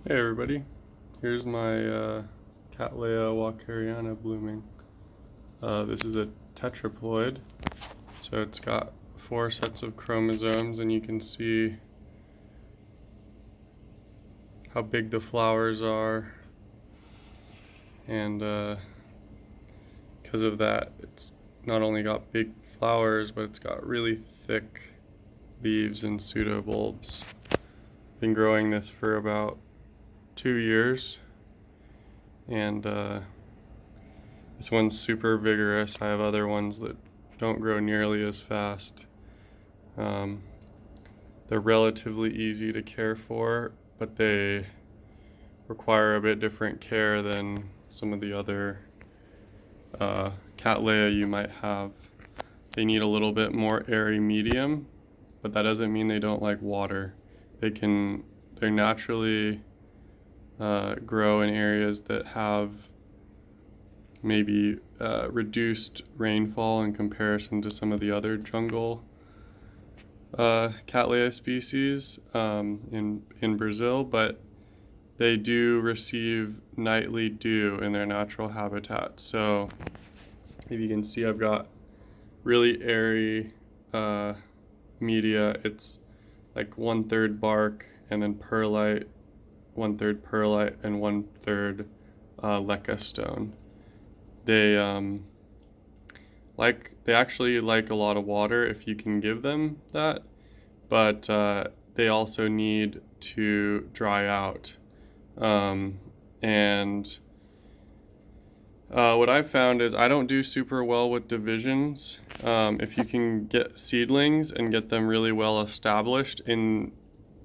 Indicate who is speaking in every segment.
Speaker 1: Hey everybody, here's my Cattleya walkeriana blooming. This is a tetraploid, so it's got 4 sets of chromosomes, and you can see how big the flowers are, and because of that it's not only got big flowers, but it's got really thick leaves and pseudobulbs. Been growing this for about 2 years, and this one's super vigorous. I have other ones that don't grow nearly as fast. They're relatively easy to care for, but they require a bit different care than some of the other Cattleya you might have. They need a little bit more airy medium, but that doesn't mean they don't like water. They naturally grow in areas that have maybe reduced rainfall in comparison to some of the other jungle Cattleya species in Brazil, but they do receive nightly dew in their natural habitat. So if you can see, I've got really airy media. It's like 1/3 bark and then perlite, 1/3 perlite, and 1/3 leca stone. They they actually like a lot of water if you can give them that, but they also need to dry out. And what I've found is I don't do super well with divisions. If you can get seedlings and get them really well established in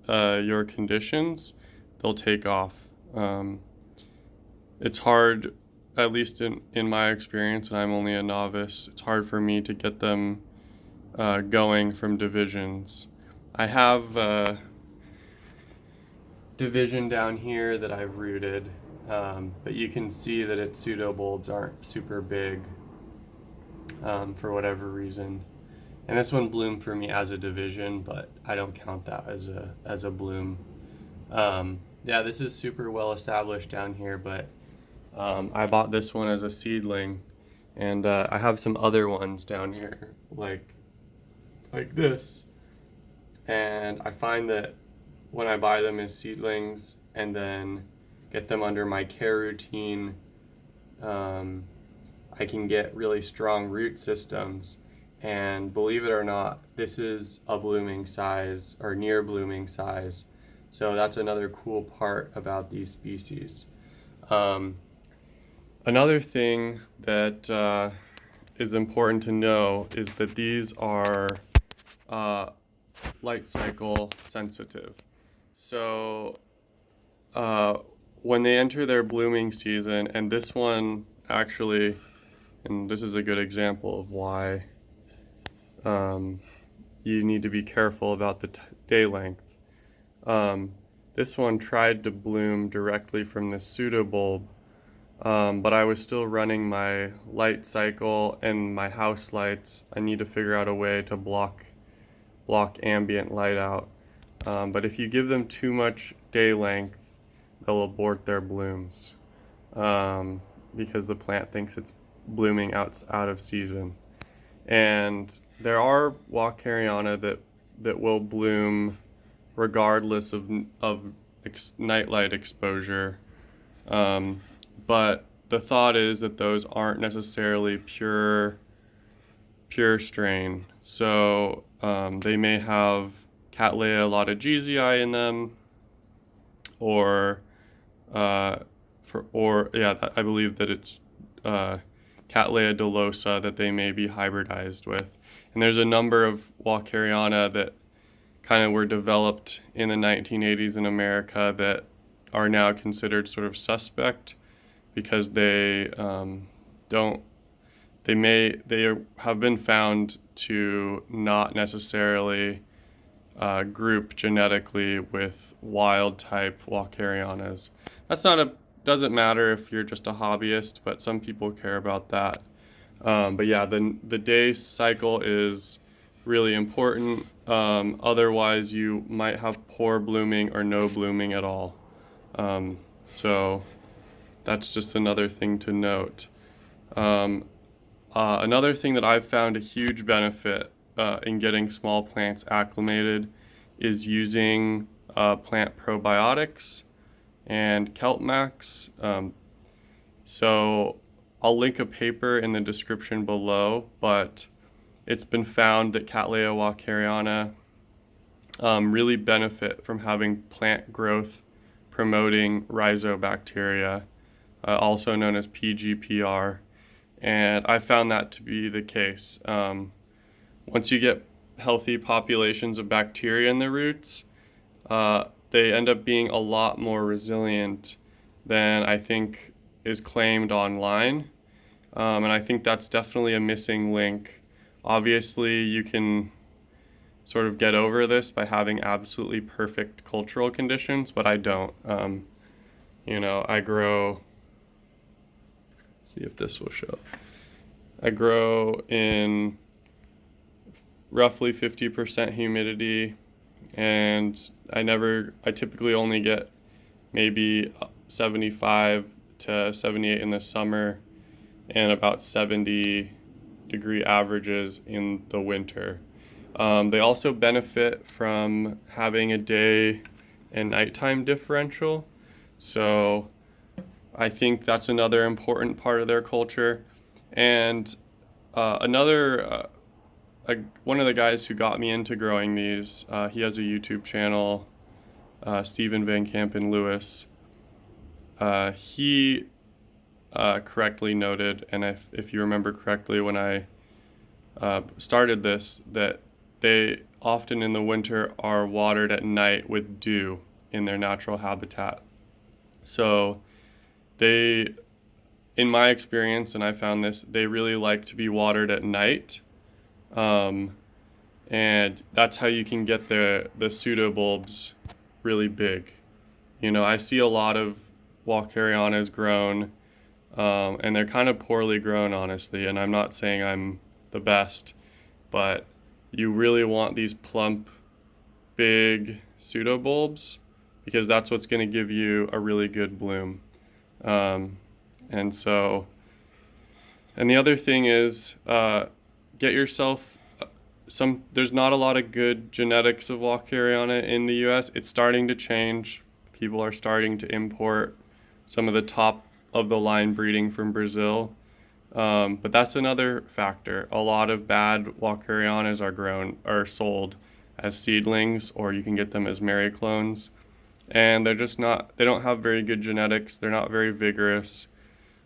Speaker 1: your conditions, they'll take off. It's hard, at least in my experience, and I'm only a novice, it's hard for me to get them going from divisions. I have division down here that I've rooted, but you can see that its pseudobulbs aren't super big for whatever reason. And this one bloomed for me as a division, but I don't count that as a bloom. Yeah, this is super well established down here, but I bought this one as a seedling, and I have some other ones down here, like this. And I find that when I buy them as seedlings and then get them under my care routine, I can get really strong root systems. And believe it or not, this is a blooming size or near blooming size. So that's another cool part about these species. Another thing that is important to know is that these are light cycle sensitive. So when they enter their blooming season, and this one actually, and this is a good example of why you need to be careful about the day length. This one tried to bloom directly from the pseudobulb, but I was still running my light cycle and my house lights. I need to figure out a way to block ambient light out. But if you give them too much day length, they'll abort their blooms because the plant thinks it's blooming out of season. And there are walkeriana that will bloom regardless of nightlight exposure. But the thought is that those aren't necessarily pure strain. So they may have Cattleya latogeesii in them, or I believe that it's Cattleya dolosa that they may be hybridized with. And there's a number of walkeriana that kind of were developed in the 1980s in America that are now considered sort of suspect because they have been found to not necessarily group genetically with wild type walkerianas. Doesn't matter if you're just a hobbyist, but some people care about that. But yeah, the day cycle is really important. Otherwise, you might have poor blooming or no blooming at all. So that's just another thing to note. Another thing that I've found a huge benefit in getting small plants acclimated is using plant probiotics and Kelpmax. So I'll link a paper in the description below, but it's been found that Cattleya walkeriana really benefit from having plant growth promoting Rhizobacteria, also known as PGPR. And I found that to be the case. Once you get healthy populations of bacteria in the roots, they end up being a lot more resilient than I think is claimed online. And I think that's definitely a missing link. Obviously, you can sort of get over this by having absolutely perfect cultural conditions, but I don't. I grow, see if this will show. I grow in roughly 50% humidity, and I typically only get maybe 75 to 78 in the summer and about 70-degree averages in the winter. They also benefit from having a day and nighttime differential, so I think that's another important part of their culture. And one of the guys who got me into growing these, he has a YouTube channel, Stephen Van Campen Lewis. He correctly noted, and if you remember correctly when I started this, that they often in the winter are watered at night with dew in their natural habitat. So they, in my experience, and I found this, they really like to be watered at night. And that's how you can get the pseudobulbs really big. I see a lot of walkerianas grown, and they're kind of poorly grown, honestly, and I'm not saying I'm the best, but you really want these plump, big pseudobulbs because that's what's going to give you a really good bloom. And the other thing is, get yourself there's not a lot of good genetics of walkeriana in the US. It's starting to change. People are starting to import some of the top of the line breeding from Brazil. But that's another factor. A lot of bad walkerianas are sold as seedlings, or you can get them as Mary clones. And they don't have very good genetics. They're not very vigorous.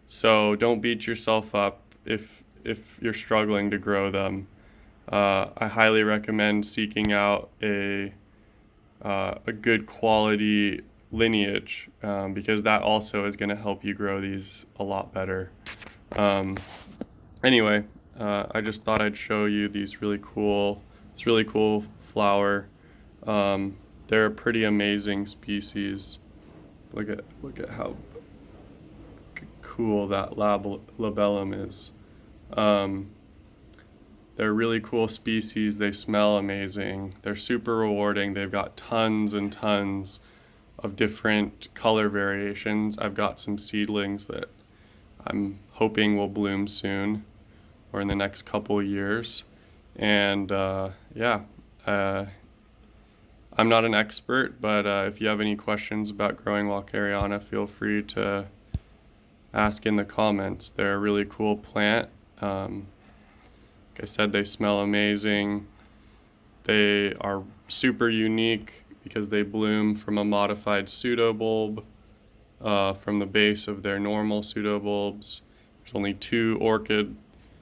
Speaker 1: So don't beat yourself up if you're struggling to grow them. I highly recommend seeking out a good quality lineage, because that also is going to help you grow these a lot better. Anyway, I just thought I'd show you this really cool flower. They're a pretty amazing species. Look at how cool that labellum is. They're a really cool species. They smell amazing. They're super rewarding. They've got tons and tons of different color variations. I've got some seedlings that I'm hoping will bloom soon or in the next couple of years. And I'm not an expert, but if you have any questions about growing walkeriana, feel free to ask in the comments. They're a really cool plant. Like I said, they smell amazing. They are super unique because they bloom from a modified pseudobulb from the base of their normal pseudobulbs. There's only 2 orchid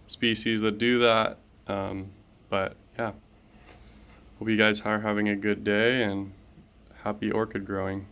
Speaker 1: species that do that. But yeah, hope you guys are having a good day and happy orchid growing.